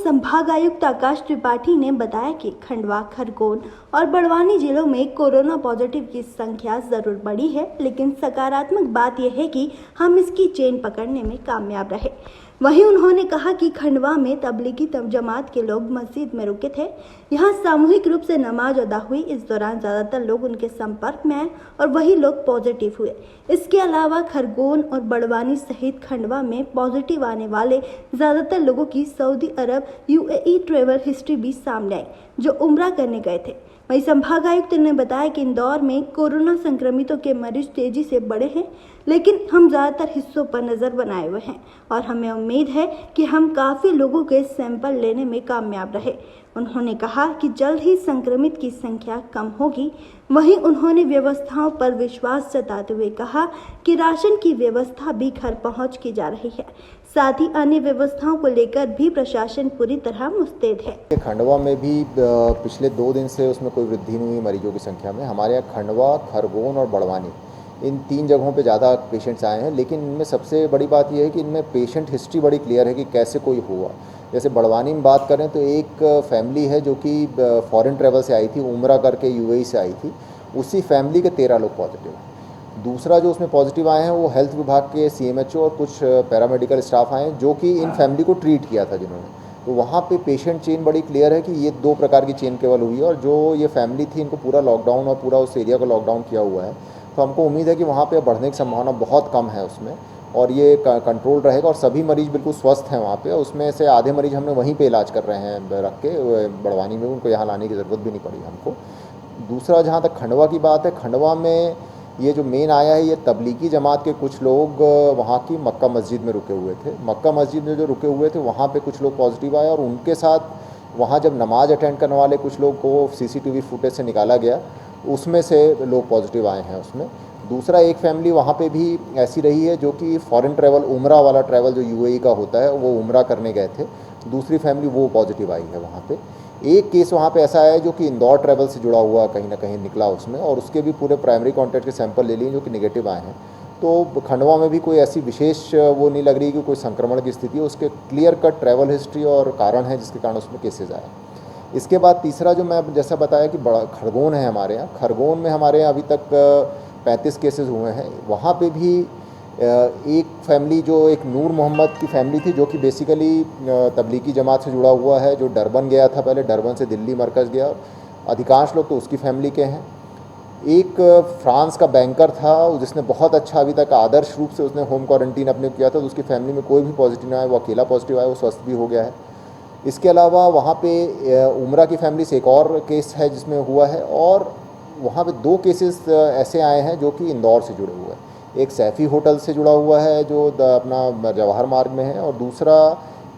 संभागायुक्त आकाश त्रिपाठी ने बताया कि खंडवा, खरगोन और बड़वानी जिलों में कोरोना पॉजिटिव की संख्या जरूर बढ़ी है, लेकिन सकारात्मक बात यह है कि हम इसकी चेन पकड़ने में कामयाब रहे। वहीं उन्होंने कहा कि खंडवा में तबलीगी जमात के लोग मस्जिद में रुके थे। यहां सामूहिक रूप से नमाज अदा हुई। इस दौरान ज्यादातर लोग उनके संपर्क में आए और वही लोग पॉजिटिव हुए। इसके अलावा खरगोन और बड़वानी सहित खंडवा में पॉजिटिव आने वाले ज्यादातर लोगों की सऊदी अरब यूएई ट्रैवल हिस्ट्री भी सामने आई, जो उम्रा करने गए थे। वहीं संभागायुक्त ने बताया कि इंदौर में कोरोना संक्रमितों के मरीज तेजी से बढ़े हैं, लेकिन हम ज़्यादातर हिस्सों पर नज़र बनाए हुए हैं और हमें उम्मीद है कि हम काफ़ी लोगों के सैंपल लेने में कामयाब रहे। उन्होंने कहा कि जल्द ही संक्रमित की संख्या कम होगी। वहीं उन्होंने व्यवस्थाओं पर विश्वास जताते हुए कहा कि राशन की व्यवस्था भी घर पहुंच की जा रही है। साथ ही अन्य व्यवस्थाओं को लेकर भी प्रशासन पूरी तरह मुस्तैद है। खंडवा में भी पिछले 2 दिन से उसमें कोई वृद्धि नहीं हुई मरीजों की संख्या में। हमारे यहाँ खंडवा, खरगोन और बड़वानी इन 3 जगहों पे ज़्यादा पेशेंट्स आए हैं, लेकिन इनमें सबसे बड़ी बात यह है कि इनमें पेशेंट हिस्ट्री बड़ी क्लियर है कि कैसे कोई हुआ। जैसे बड़वानी में बात करें तो एक फैमिली है जो कि फॉरेन ट्रैवल से आई थी, उम्रा करके यूएई से आई थी। उसी फैमिली के 13 लोग पॉजिटिव हैं। दूसरा जो उसमें पॉजिटिव आए हैं वो हेल्थ विभाग के सीएमएचओ और कुछ पैरामेडिकल स्टाफ आए हैं जो कि इन फैमिली को ट्रीट किया था जिन्होंने। तो वहाँ पे पेशेंट चेन बड़ी क्लियर है कि ये 2 प्रकार की चेन केवल हुई है, और जो ये फैमिली थी इनको पूरा लॉकडाउन और पूरा उस एरिया को लॉकडाउन किया हुआ है। तो हमको उम्मीद है कि वहाँ पे बढ़ने की संभावना बहुत कम है उसमें, और ये कंट्रोल रहेगा और सभी मरीज बिल्कुल स्वस्थ हैं वहाँ पे। उसमें से आधे मरीज हमने वहीं पे इलाज कर रहे हैं रख के बड़वानी में, उनको यहाँ लाने की ज़रूरत भी नहीं पड़ी हमको। दूसरा, जहाँ तक खंडवा की बात है, खंडवा में ये जो मेन आया है, ये तबलीगी जमात के कुछ लोग वहाँ की मक्का मस्जिद में रुके हुए थे। मक्का मस्जिद में जो रुके हुए थे वहाँ पे कुछ लोग पॉजिटिव आए, और उनके साथ वहाँ जब नमाज अटेंड करने वाले कुछ लोग को सीसीटीवी फुटेज से निकाला गया, उसमें से लोग पॉजिटिव आए हैं उसमें। दूसरा, एक फैमिली वहाँ पे भी ऐसी रही है जो कि फॉरेन ट्रैवल, उम्रा वाला ट्रैवल जो यूएई का होता है, वो उम्रा करने गए थे। दूसरी फैमिली वो पॉजिटिव आई है वहाँ पे। एक केस वहाँ पे ऐसा है जो कि इंदौर ट्रैवल से जुड़ा हुआ कहीं ना कहीं निकला उसमें, और उसके भी पूरे प्राइमरी कॉन्टैक्ट के सैंपल ले लिए जो कि नेगेटिव आए हैं। तो खंडवा में भी कोई ऐसी विशेष वो नहीं लग रही कि कोई संक्रमण की स्थिति है। उसके क्लियर कट ट्रैवल हिस्ट्री और कारण है जिसके कारण उसमें केसेज आए। इसके बाद तीसरा जो मैं जैसा बताया कि बड़ा खरगोन है हमारे यहाँ। खरगोन में हमारे यहाँ अभी तक 35 केसेस हुए हैं। वहाँ पे भी एक फैमिली जो एक नूर मोहम्मद की फैमिली थी जो कि बेसिकली तबलीगी जमात से जुड़ा हुआ है, जो डरबन गया था, पहले डरबन से दिल्ली मरकज़ गया। अधिकांश लोग तो उसकी फैमिली के हैं। एक फ्रांस का बैंकर था जिसने बहुत अच्छा अभी तक आदर्श रूप से उसने होम क्वारंटीन अपने किया था, तो उसकी फैमिली में कोई भी पॉजिटिव नहीं आया, वो अकेला पॉजिटिव आया, वो स्वस्थ भी हो गया है। इसके अलावा वहाँ पे उम्रा की फैमिली से एक और केस है जिसमें हुआ है, और वहाँ पे 2 केसेस ऐसे आए हैं जो कि इंदौर से जुड़े हुए हैं। एक सैफ़ी होटल से जुड़ा हुआ है जो अपना जवाहर मार्ग में है, और दूसरा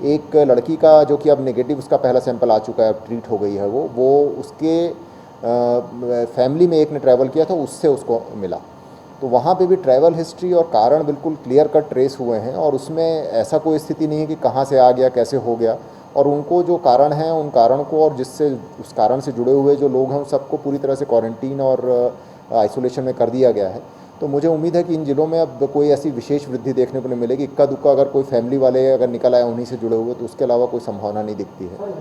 एक लड़की का जो कि अब नेगेटिव, उसका पहला सैंपल आ चुका है, अब ट्रीट हो गई है वो उसके फैमिली में एक ने ट्रैवल किया था, उससे उसको मिला। तो वहाँ पे भी ट्रैवल हिस्ट्री और कारण बिल्कुल क्लियर कट ट्रेस हुए हैं, और उसमें ऐसा कोई स्थिति नहीं है कि कहाँ से आ गया, कैसे हो गया। और उनको जो कारण हैं उन कारण को, और जिससे उस कारण से जुड़े हुए जो लोग हैं, उन सबको पूरी तरह से क्वारंटीन और आइसोलेशन में कर दिया गया है। तो मुझे उम्मीद है कि इन ज़िलों में अब कोई ऐसी विशेष वृद्धि देखने को नहीं मिलेगी। इक्का दुक्का अगर कोई फैमिली वाले अगर निकल आए उन्हीं से जुड़े हुए, तो उसके अलावा कोई संभावना नहीं दिखती है।